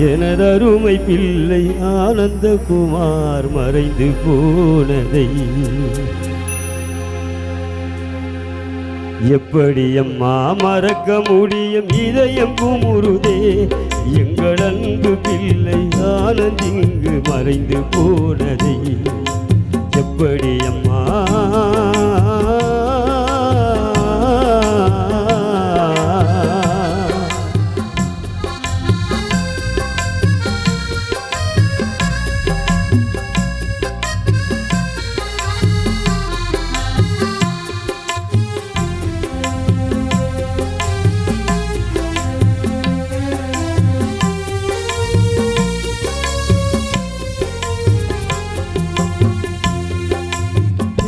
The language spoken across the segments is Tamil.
எனதருமை பிள்ளை ஆனந்தகுமார் மறைந்து போனதை எப்படி அம்மா மறக்க முடியும்? இதயம் குமுறுதே. எங்கள் அன்பு பிள்ளை ஆனந்த் இங்கு மறைந்து போனதை எப்படி அம்மா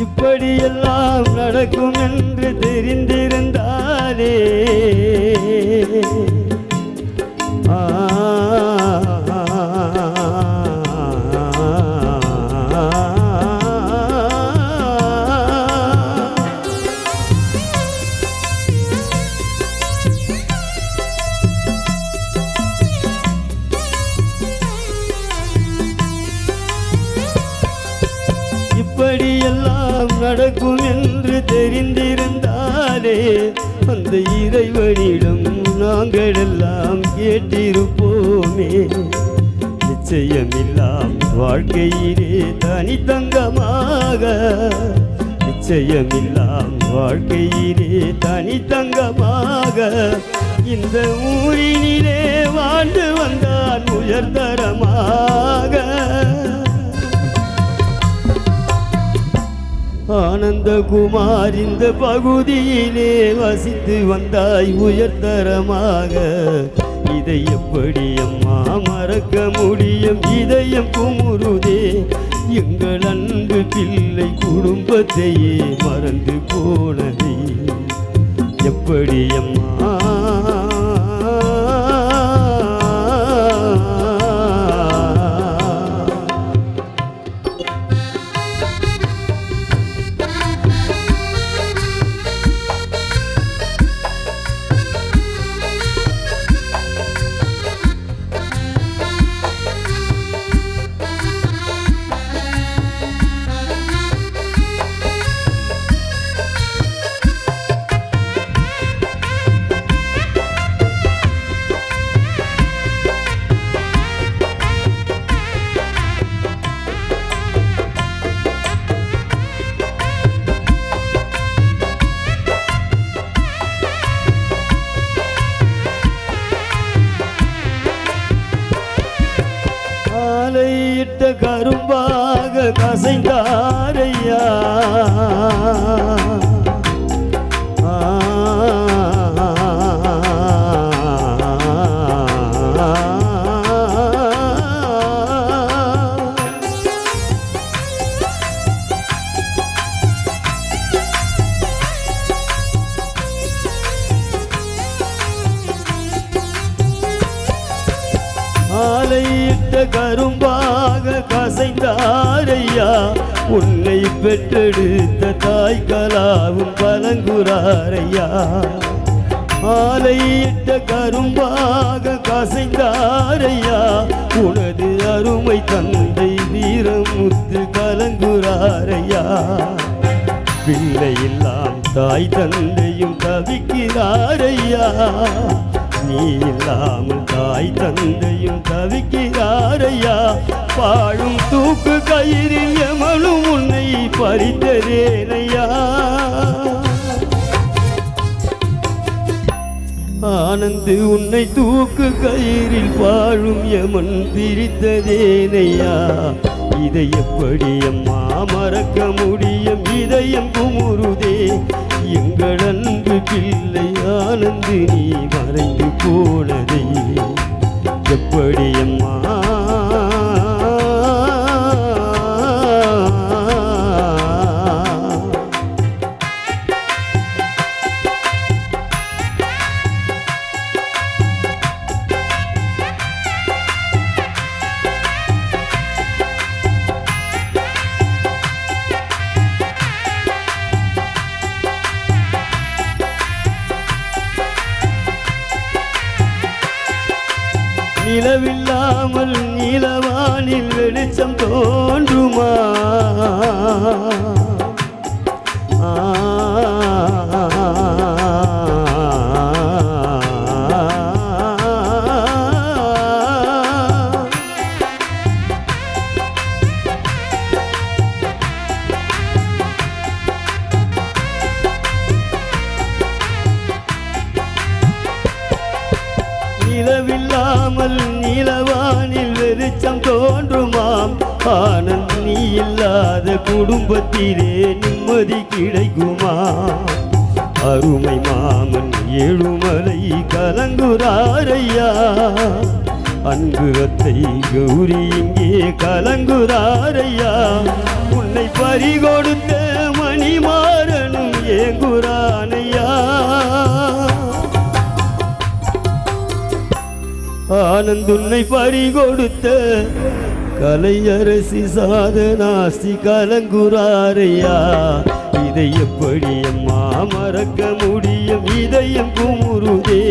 இப்படியெல்லாம் நடக்கும் என்று தெரிந்திருந்தாலே இப்படியெல்லாம் நடக்கும் என்று தெரிந்திருந்தாலே அந்த இறைவனிடம் நாங்கள் எல்லாம் கேட்டிருப்போமே. நிச்சயமில்லாம் வாழ்க்கையிலே தனித்தங்கமாக, நிச்சயமில்லாம் வாழ்க்கையிலே தனித்தங்கமாக இந்த ஊரினிலே வாழ்ந்து வந்தான் உயர்தரமாக. ஆனந்தகுமார் இந்த பகுதியிலே வசித்து வந்தாய் உயர்தரமாக. இதை எப்படி அம்மா மறக்க முடியும்? இதயம் குமுறுதே. எங்கள் அன்பு பிள்ளை குடும்பத்தையே மறந்து போனதை எப்படி அம்மா ஆலையிட்ட கரும்பாக கசைந்தாரையா. ஆலையிட்ட கரும்பாக கசைந்தாரையா. உன்னை பெற்றெடுத்த தாய் கலாவும் கலங்குறாரையா. ஆலையிட்ட கரும்பாக கசைந்தாரையா. உனது அருமை தந்தை வீரமுத்து கலங்குறாரையா. பிள்ளையெல்லாம் தாய் தந்தையும் தவிக்கிறாரையா. நீ இல்லாமல் தாய் தந்தையும் தவிக்கிறாரையா. பாழும் தூக்கு கயிறில் எமனும் உன்னை பறித்ததேனையா. ஆனந்து உன்னை தூக்கு கயிறில் வாழும் யமன் பிரித்ததேனையா. இதை எப்படி அம்மா மறக்க முடியும்? இதயம் குமுறுதே. எங்கள் அன்பு பிள்ளை ஆனந்து நீ மறைந்து போனதை எப்படி அம்மா நிலவில்லா நிலவில்லாமல் நிலவானில் வெளிச்சம் தோன்றுமா? நிலவில்லாமல் நிலவானில் வெளிச்சம் தோன்றுமாம். ஆனந்த் நீ இல்லாத குடும்பத்திலே நிம்மதி கிடைக்குமா? அருமை மாமன் ஏழுமலை கலங்குறாரையா. அன்பு அத்தை கௌரி இங்கே கலங்குறாரையா. உன்னை பறிகொடுத்த மணிமாறனும் ஏங்குறானையா. ஆனந்த் உன்னை பறிகொடுத்த கலையரசி சாதனாஸ்தி கலங்குறாரையா. இதை எப்படி அம்மா மறக்க முடியும்? இதயம் குமுறுதே.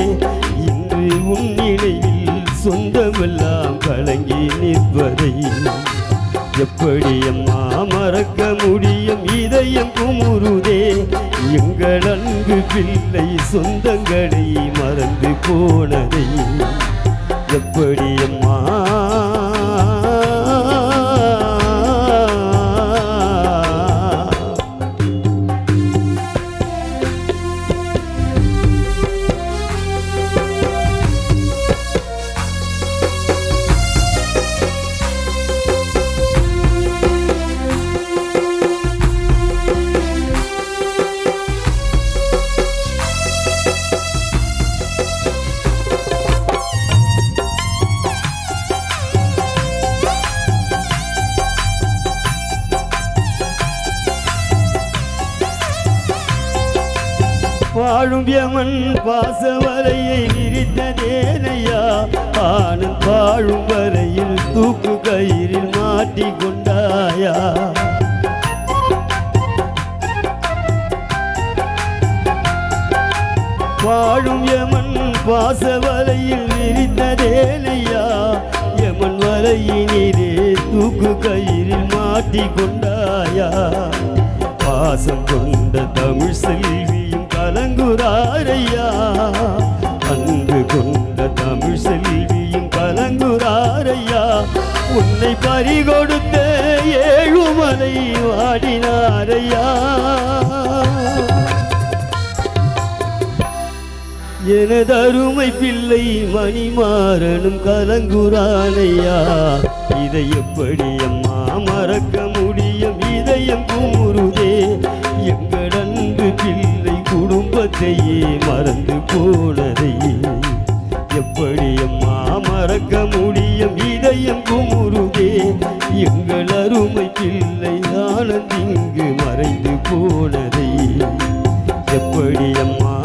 இன்று உன் நிலையில் சொந்தமெல்லாம் கலங்கி நிற்பதை எப்படி அம்மா மறக்க முடியும்? இதயம் குமுறுதே. எங்கள் அன்பு பிள்ளை சொந்தங்களை மறந்து போனதை எப்படி அம்மா? வாழும் யமன் பாசவலையை விரித்ததேனையா. ஆனந்த் வாழும் வரையில் தூக்கு கயிறில் மாட்டிக்கொண்டாயா. வாழும் யமன் பாசவலையில் விரித்ததேனையா. யமன் வலையினிலே தூக்கு கயிறில் மாட்டிக்கொண்டாயா. பாசம் கொண்ட தமிழ் செல்வியும் கலங்குறாரையா. அன்பு கொண்ட தமிழ் செல்வியும் கலங்குறாரையா. உன்னை பறிகொடுத்த ஏழுமலை வாடினாரையா. எனது அருமை பிள்ளை மணிமாறனும் கலங்குறானையா. இதை எப்படி அம்மா மறக்க முடியும்? இதயம் குமுறுதே. எங்கள் அன்பு பிள்ளை குடும்பத்தையே மறந்து போனதை எப்படி அம்மா மறக்க முடியும்? இதயம் குமுறுதே. எங்கள் அருமை பிள்ளை ஆனந்த் இங்கு மறைந்து போனதை எப்படி அம்மா